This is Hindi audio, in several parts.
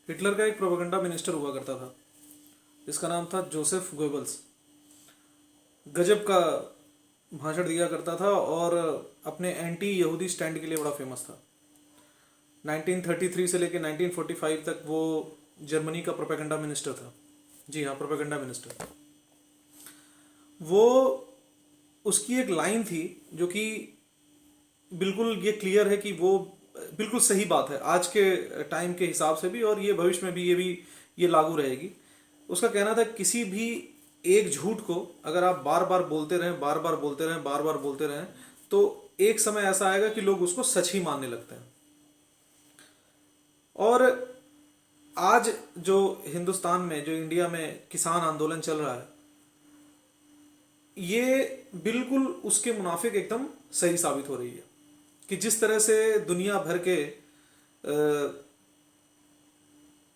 हिटलर का एक प्रोपेगेंडा मिनिस्टर हुआ करता था जिसका नाम था जोसेफ गोebbels। गजब का भाषण दिया करता था और अपने एंटी यहूदी स्टैंड के लिए बड़ा फेमस था। 1933 से लेकर 1945 तक वो जर्मनी का प्रोपेगेंडा मिनिस्टर था। जी हाँ, प्रोपेगेंडा मिनिस्टर। वो उसकी एक लाइन थी जो कि बिल्कुल ये क्लियर है कि वो बिल्कुल सही बात है आज के टाइम के हिसाब से भी, और ये भविष्य में भी ये लागू रहेगी। उसका कहना था किसी भी एक झूठ को अगर आप बार बार बोलते रहें, बार बार बोलते रहें, बार बार बोलते रहें, तो एक समय ऐसा आएगा कि लोग उसको सच ही मानने लगते हैं। और आज जो हिंदुस्तान में, जो इंडिया में किसान आंदोलन चल रहा है, ये बिल्कुल उसके मुनाफिक एकदम सही साबित हो रही है कि जिस तरह से दुनिया भर के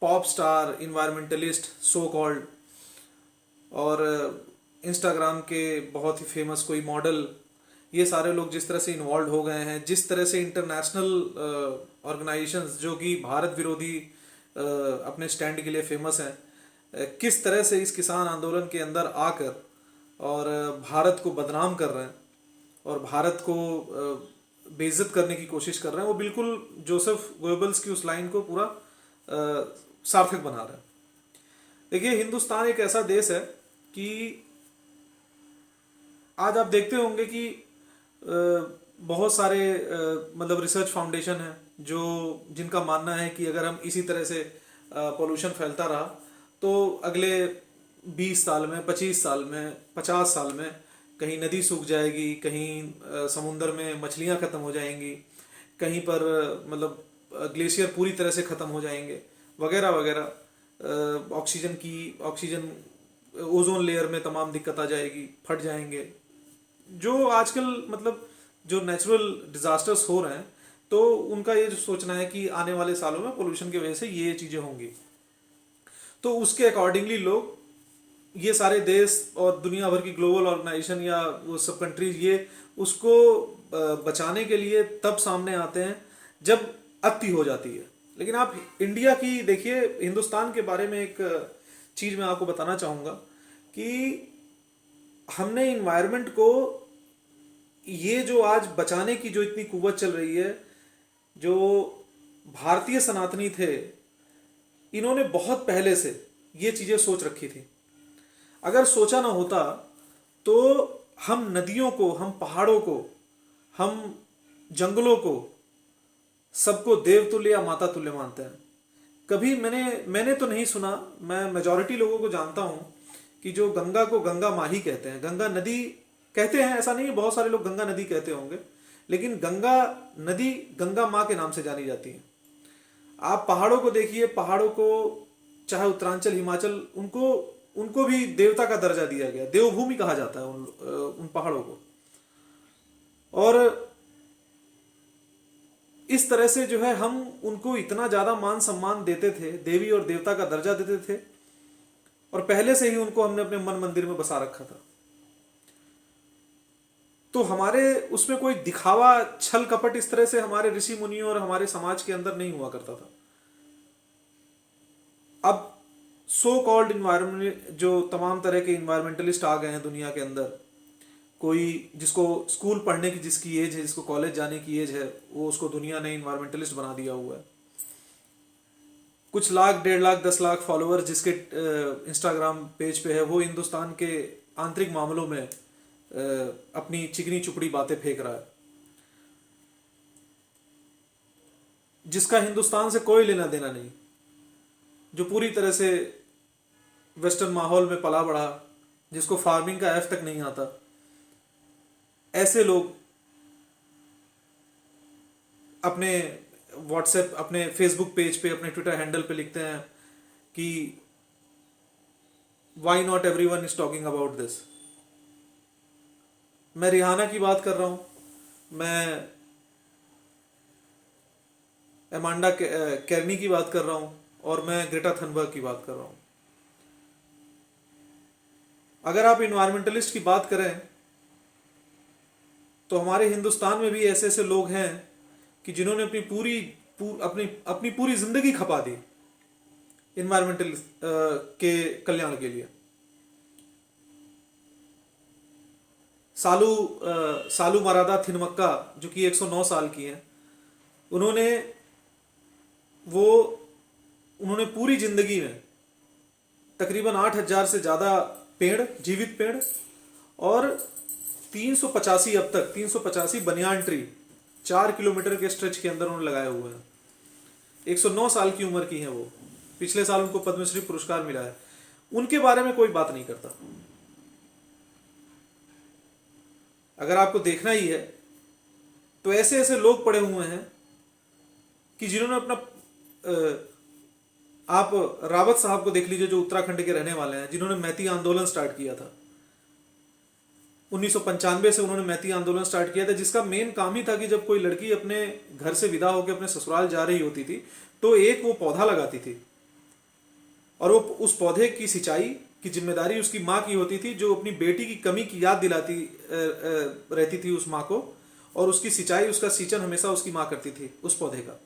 pop star, environmentalist so called, और इंस्टाग्राम के बहुत ही फेमस कोई मॉडल, ये सारे लोग जिस तरह से इन्वॉल्व हो गए हैं, जिस तरह से इंटरनेशनल ऑर्गेनाइजेशंस जो कि भारत विरोधी अपने स्टैंड के लिए फेमस हैं, किस तरह से इस किसान आंदोलन के अंदर आकर और भारत को बदनाम कर रहे हैं और भारत को बेइज्जत करने की कोशिश कर रहे हैं, वो बिल्कुल जोसेफ गोebbels की उस लाइन को पूरा सार्थक बना रहे हैं। देखिए, हिंदुस्तान एक ऐसा देश है कि आज आप देखते होंगे कि बहुत सारे मतलब रिसर्च फाउंडेशन हैं जो जिनका मानना है कि अगर हम इसी तरह से पोल्यूशन फैलता रहा तो अगले 20 साल में, 25 साल में, 50 साल में कहीं नदी सूख जाएगी, कहीं समुंदर में मछलियां खत्म हो जाएंगी, कहीं पर मतलब ग्लेशियर पूरी तरह से खत्म हो जाएंगे, वगैरह वगैरह। ऑक्सीजन ओजोन लेयर में तमाम दिक्कत आ जाएगी, फट जाएंगे। जो आजकल मतलब जो नेचुरल डिजास्टर्स हो रहे हैं, तो उनका ये जो सोचना है कि आने वाले सालों में पोल्यूशन की वजह से ये चीजें होंगी, तो उसके अकॉर्डिंगली लोग, ये सारे देश और दुनिया भर की ग्लोबल ऑर्गेनाइजेशन या वो सब कंट्रीज, ये उसको बचाने के लिए तब सामने आते हैं जब अति हो जाती है। लेकिन आप इंडिया की देखिए, हिंदुस्तान के बारे में एक चीज मैं आपको बताना चाहूंगा कि हमने इन्वायरमेंट को, ये जो आज बचाने की जो इतनी कुव्वत चल रही है, जो भारतीय सनातनी थे, इन्होंने बहुत पहले से ये चीजें सोच रखी थी। अगर सोचा ना होता तो हम नदियों को, हम पहाड़ों को, हम जंगलों को, सबको देवतुल्य या माता तुल्य मानते हैं। कभी मैंने तो नहीं सुना, मैं मेजॉरिटी लोगों को जानता हूं कि जो गंगा को गंगा माँ ही कहते हैं, गंगा नदी कहते हैं, ऐसा नहीं है, बहुत सारे लोग गंगा नदी कहते होंगे, लेकिन गंगा नदी गंगा माँ के नाम से जानी जाती है। आप पहाड़ों को देखिए, पहाड़ों को चाहे उत्तरांचल, हिमाचल, उनको उनको भी देवता का दर्जा दिया गया, देवभूमि कहा जाता है उन पहाड़ों को। और इस तरह से जो है हम उनको इतना ज्यादा मान सम्मान देते थे, देवी और देवता का दर्जा देते थे, और पहले से ही उनको हमने अपने मन मंदिर में बसा रखा था। तो हमारे उसमें कोई दिखावा, छल कपट इस तरह से हमारे ऋषि मुनियों और हमारे समाज के अंदर नहीं हुआ करता था। अब सो कॉल्ड इन्वायरमेंट, जो तमाम तरह के इन्वायरमेंटलिस्ट आ गए हैं दुनिया के अंदर, कोई जिसको स्कूल पढ़ने की जिसकी एज है, जिसको कॉलेज जाने की एज है, वो उसको दुनिया ने इन्वायरमेंटलिस्ट बना दिया हुआ है। कुछ लाख, 1.5 लाख, 10 लाख फॉलोअर्स जिसके इंस्टाग्राम पेज पे है, वो हिंदुस्तान के आंतरिक मामलों में अपनी चिकनी चुपड़ी बातें फेंक रहा है, जिसका हिंदुस्तान से कोई लेना देना नहीं, जो पूरी तरह से वेस्टर्न माहौल में पला बढ़ा, जिसको फार्मिंग का एफ तक नहीं आता। ऐसे लोग अपने व्हाट्सएप, अपने फेसबुक पेज पे, अपने ट्विटर हैंडल पे लिखते हैं कि why not everyone is talking about this. मैं रिहाना की बात कर रहा हूं, मैं एमांडा कैरनी की बात कर रहा हूं, और मैं ग्रेटा थनबर्ग की बात कर रहा हूं। अगर आप इन्वायरमेंटलिस्ट की बात करें तो हमारे हिंदुस्तान में भी ऐसे ऐसे लोग हैं कि जिन्होंने अपनी पूरी जिंदगी खपा दी इन्वायरमेंटल के कल्याण के लिए। सालू मरादा थिनमक्का जो कि 109 साल की हैं, उन्होंने वो उन्होंने पूरी जिंदगी में तकरीबन 8,000 से ज़्यादा पेड़, जीवित पेड़, और 385 अब तक 385 बनियान ट्री 4 किलोमीटर के स्ट्रेच के अंदर उन्होंने लगाए हुए हैं। 109 साल की उम्र की हैं वो। पिछले साल उनको पद्मश्री पुरस्कार मिला है। उनके बारे में कोई बात नहीं करता। अगर आपको देखना ही है तो ऐसे ऐसे लोग पड़े हुए हैं कि जिन्होंने अपना आप रावत साहब को देख लीजिए जो उत्तराखंड के रहने वाले हैं, जिन्होंने मैती आंदोलन स्टार्ट किया था 1995 से। उन्होंने मैती आंदोलन स्टार्ट किया था जिसका मेन काम ही था कि जब कोई लड़की अपने घर से विदा होकर अपने ससुराल जा रही होती थी तो एक वो पौधा लगाती थी और वो उस पौधे की सिंचाई की जिम्मेदारी उसकी माँ की होती थी, जो अपनी बेटी की कमी की याद दिलाती रहती थी उस माँ को, और उसकी सिंचाई, उसका सींचन हमेशा उसकी माँ करती थी उस पौधे का।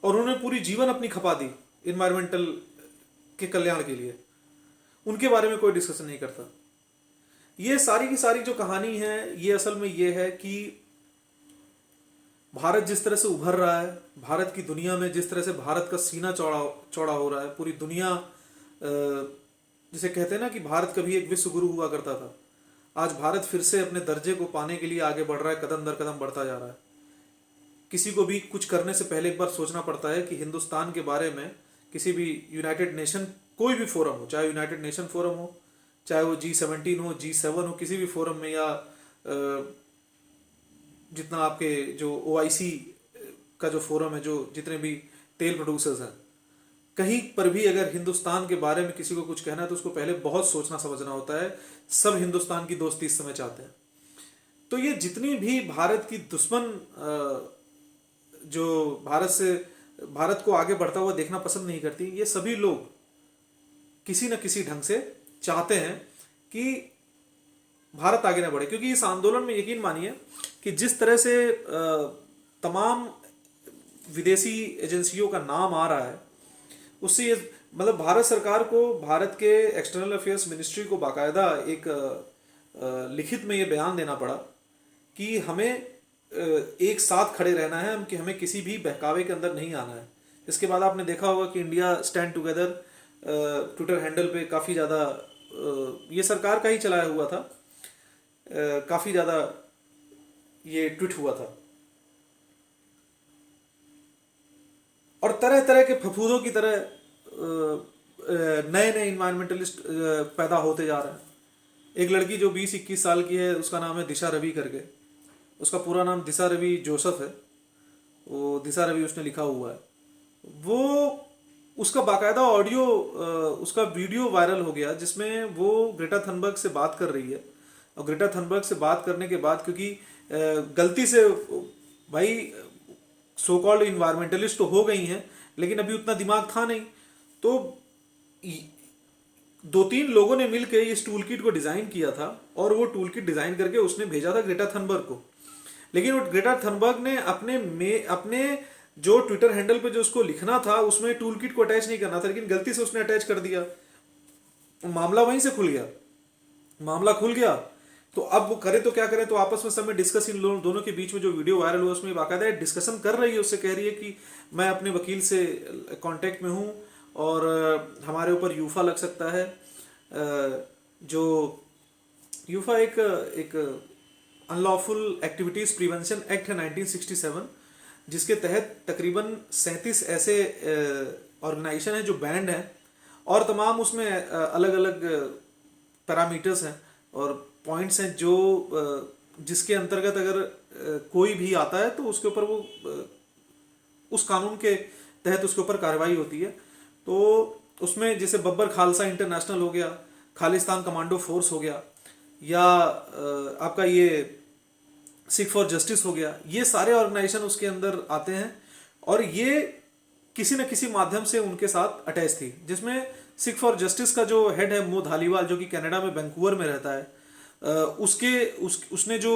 और उन्होंने पूरी जीवन अपनी खपा दी इन्वायरमेंटल के कल्याण के लिए। उनके बारे में कोई डिस्कशन नहीं करता। ये सारी की सारी जो कहानी है ये असल में ये है कि भारत जिस तरह से उभर रहा है, भारत की दुनिया में जिस तरह से भारत का सीना चौड़ा हो रहा है, पूरी दुनिया जिसे कहते हैं ना कि भारत कभी एक विश्व गुरु हुआ करता था, आज भारत फिर से अपने दर्जे को पाने के लिए आगे बढ़ रहा है, कदम दर कदम बढ़ता जा रहा है। किसी को भी कुछ करने से पहले एक बार सोचना पड़ता है कि हिंदुस्तान के बारे में किसी भी यूनाइटेड नेशन, कोई भी फोरम हो, चाहे यूनाइटेड नेशन फोरम हो, चाहे वो G17 हो, G7 हो, किसी भी फोरम में, या जितना आपके जो OIC का जो फोरम है, जो जितने भी तेल प्रोड्यूसर्स हैं, कहीं पर भी अगर हिंदुस्तान के बारे में किसी को कुछ कहना है तो उसको पहले बहुत सोचना समझना होता है। सब हिंदुस्तान की दोस्ती इस समय चाहते हैं। तो ये जितनी भी भारत की दुश्मन जो भारत को आगे बढ़ता हुआ देखना पसंद नहीं करती, ये सभी लोग किसी न किसी ढंग से चाहते हैं कि भारत आगे न बढ़े। क्योंकि इस आंदोलन में यकीन मानिए कि जिस तरह से तमाम विदेशी एजेंसियों का नाम आ रहा है, उससे ये मतलब भारत सरकार को, भारत के एक्सटर्नल अफेयर्स मिनिस्ट्री को बाकायदा एक लिखित में ये बयान देना पड़ा कि हमें एक साथ खड़े रहना है, कि हमें किसी भी बहकावे के अंदर नहीं आना है। इसके बाद आपने देखा होगा कि India stand together Twitter handle पे काफ़ी ज़्यादा, ये सरकार का ही चलाया हुआ था, काफ़ी ज़्यादा ये ट्वीट हुआ था। और तरह तरह के फफूदों की तरह नए नए इन्वायरमेंटलिस्ट पैदा होते जा रहे हैं। एक लड़की जो 20-21 साल की है, उसका नाम है दिशा रवि करके, उसका पूरा नाम दिशा रवि जोसेफ है, वो दिशा रवि उसने लिखा हुआ है। वो उसका बाकायदा ऑडियो, उसका वीडियो वायरल हो गया जिसमें वो ग्रेटा थनबर्ग से बात कर रही है। और ग्रेटा थनबर्ग से बात करने के बाद, क्योंकि गलती से भाई सो कॉल्ड इन्वायरमेंटलिस्ट तो हो गई हैं, लेकिन अभी उतना दिमाग था नहीं, तो 2-3 लोगों ने मिलकर इस टूल किट को डिज़ाइन किया था और वो टूल किट डिज़ाइन करके उसने भेजा था ग्रेटा थनबर्ग को। लेकिन वो ग्रेटा थनबर्ग ने अपने जो ट्विटर हैंडल पे जो उसको लिखना था उसमें टूल किट को अटैच नहीं करना था, लेकिन गलती से उसने अटैच कर दिया। मामला वहीं से खुल गया, मामला खुल गया। तो अब वो करे तो क्या करे, तो आपस में सब में डिस्कस, इन दोनों के बीच में जो वीडियो वायरल हुआ उसमें बाकायदा डिस्कशन कर रही है, उससे कह रही है कि मैं अपने वकील से कांटेक्ट में हूँ और हमारे ऊपर यूफा लग सकता है। जो यूफा एक अनलॉफुल एक्टिविटीज़ प्रिवेंशन एक्ट है 1967, जिसके तहत तकरीबन 37 ऐसे ऑर्गेनाइजेशन हैं जो बैंड हैं, और तमाम उसमें अलग अलग पैरामीटर्स हैं और पॉइंट्स हैं जो जिसके अंतर्गत अगर कोई भी आता है तो उसके ऊपर वो उस कानून के तहत उसके ऊपर कार्रवाई होती है। तो उसमें जैसे बब्बर खालसा इंटरनेशनल हो गया, खालिस्तान कमांडो फोर्स हो गया, या आपका ये सिख फॉर जस्टिस हो गया, ये सारे ऑर्गेनाइजेशन उसके अंदर आते हैं और ये किसी न किसी माध्यम से उनके साथ अटैच थी। जिसमें सिख फॉर जस्टिस का जो हेड है मो धालीवाल, जो कि कनाडा में वैंकूवर में रहता है, उसने जो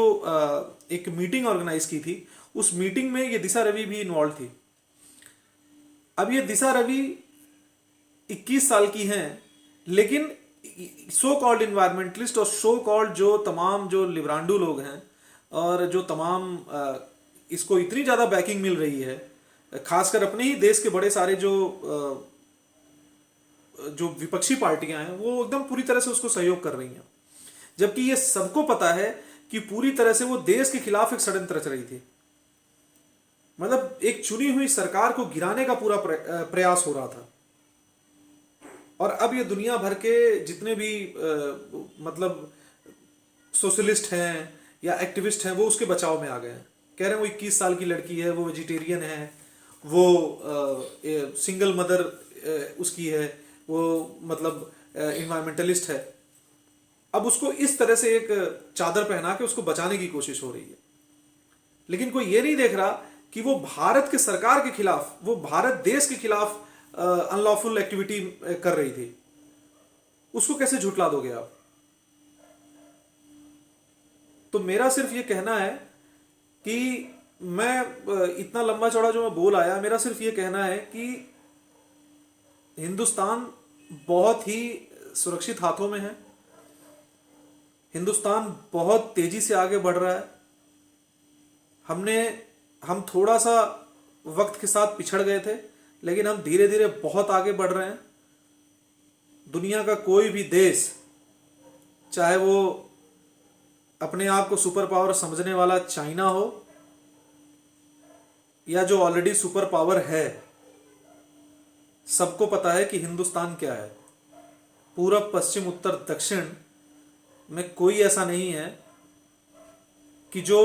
एक मीटिंग ऑर्गेनाइज की थी, उस मीटिंग में ये दिशा रवि भी इन्वॉल्व थी। अब ये दिशा रवि 21 साल की हैं, लेकिन सो कॉल्ड इन्वायरमेंटलिस्ट और सो कॉल्ड जो तमाम जो लिब्रांडू लोग हैं और जो तमाम इसको इतनी ज़्यादा बैकिंग मिल रही है, खासकर अपने ही देश के बड़े सारे जो विपक्षी पार्टियां हैं वो एकदम पूरी तरह से उसको सहयोग कर रही हैं, जबकि ये सबको पता है कि पूरी तरह से वो देश के खिलाफ एक षड्यंत्र रच रही थी। मतलब एक चुनी हुई सरकार को गिराने का पूरा प्रयास हो रहा था। और अब ये दुनिया भर के जितने भी मतलब सोशलिस्ट हैं या एक्टिविस्ट हैं वो उसके बचाव में आ गए हैं। कह रहे हैं वो 21 साल की लड़की है, वो वेजिटेरियन है, वो सिंगल मदर उसकी है, वो मतलब इन्वायरमेंटलिस्ट है। अब उसको इस तरह से एक चादर पहना के उसको बचाने की कोशिश हो रही है, लेकिन कोई ये नहीं देख रहा कि वो भारत के सरकार के खिलाफ, वो भारत देश के खिलाफ अनलॉफुल एक्टिविटी कर रही थी। उसको कैसे झुठला दोगे आप? तो मेरा सिर्फ ये कहना है कि मैं इतना लंबा चौड़ा जो मैं बोल आया, मेरा सिर्फ ये कहना है कि हिंदुस्तान बहुत ही सुरक्षित हाथों में है। हिंदुस्तान बहुत तेजी से आगे बढ़ रहा है। हम थोड़ा सा वक्त के साथ पिछड़ गए थे, लेकिन हम धीरे धीरे बहुत आगे बढ़ रहे हैं। दुनिया का कोई भी देश, चाहे वो अपने आप को सुपर पावर समझने वाला चाइना हो या जो ऑलरेडी सुपर पावर है, सबको पता है कि हिंदुस्तान क्या है। पूरब, पश्चिम, उत्तर, दक्षिण में कोई ऐसा नहीं है कि जो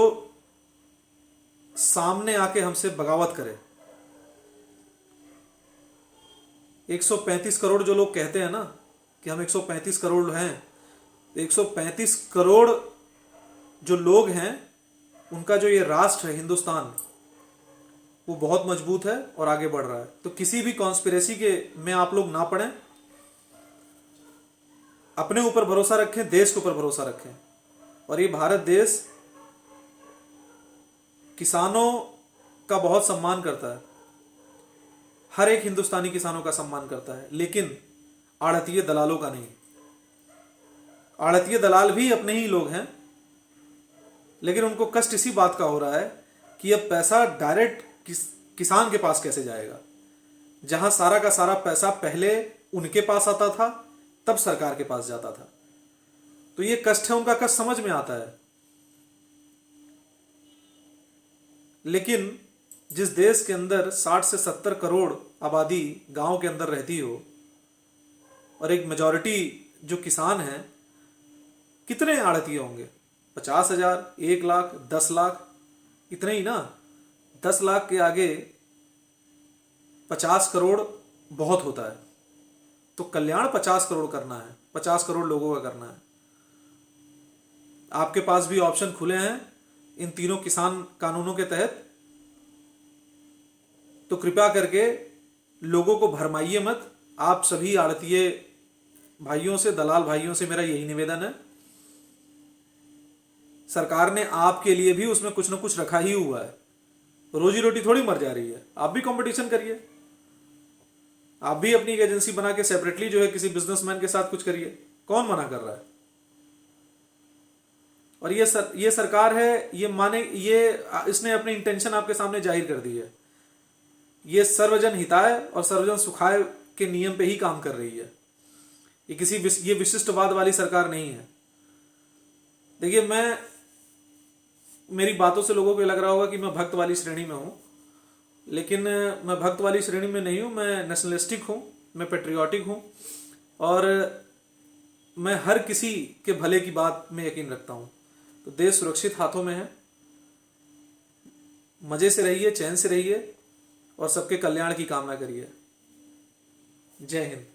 सामने आके हमसे बगावत करे। 135 करोड़ जो लोग कहते हैं ना कि हम 135 करोड़ हैं, 135 करोड़ जो लोग हैं उनका जो ये राष्ट्र है हिंदुस्तान, वो बहुत मजबूत है और आगे बढ़ रहा है। तो किसी भी कॉन्स्पिरेसी के में आप लोग ना पड़ें, अपने ऊपर भरोसा रखें, देश के ऊपर भरोसा रखें। और ये भारत देश किसानों का बहुत सम्मान करता है, हर एक हिंदुस्तानी किसानों का सम्मान करता है, लेकिन आड़तीय दलालों का नहीं। आड़तीय दलाल भी अपने ही लोग हैं, लेकिन उनको कष्ट इसी बात का हो रहा है कि अब पैसा डायरेक्ट किसान के पास कैसे जाएगा, जहां सारा का सारा पैसा पहले उनके पास आता था, तब सरकार के पास जाता था। तो ये कष्ट है, उनका कष्ट समझ में आता है। लेकिन जिस देश के अंदर 60 से 70 करोड़ आबादी गांव के अंदर रहती हो और एक मेजॉरिटी जो किसान है, कितने आड़तीय होंगे? 50,000, 1 लाख, 10 लाख, इतने ही ना। 10 लाख के आगे 50 करोड़ बहुत होता है। तो कल्याण 50 करोड़ करना है, 50 करोड़ लोगों का करना है। आपके पास भी ऑप्शन खुले हैं इन तीनों किसान कानूनों के तहत। तो कृपया करके लोगों को भरमाइए मत। आप सभी आड़तीय भाइयों से, दलाल भाइयों से मेरा यही निवेदन है। सरकार ने आपके लिए भी उसमें कुछ ना कुछ रखा ही हुआ है। रोजी रोटी थोड़ी मर जा रही है। आप भी कंपटीशन करिए, आप भी अपनी एक एजेंसी बना के सेपरेटली जो है किसी बिजनेसमैन के साथ कुछ करिए। कौन मना कर रहा है? और ये सरकार है, इसने अपनी इंटेंशन आपके सामने जाहिर कर दी है। ये सर्वजन हिताय और सर्वजन सुखाय के नियम पे ही काम कर रही है। ये विशिष्टवाद वाली सरकार नहीं है। देखिए, मेरी बातों से लोगों को लग रहा होगा कि मैं भक्त वाली श्रेणी में हूं, लेकिन मैं भक्त वाली श्रेणी में नहीं हूं। मैं नेशनलिस्टिक हूं, मैं पेट्रियाटिक हूं, और मैं हर किसी के भले की बात में यकीन रखता हूं। तो देश सुरक्षित हाथों में है। मजे से रहिए, चैन से रहिए और सबके कल्याण की कामना करिए। जय हिंद।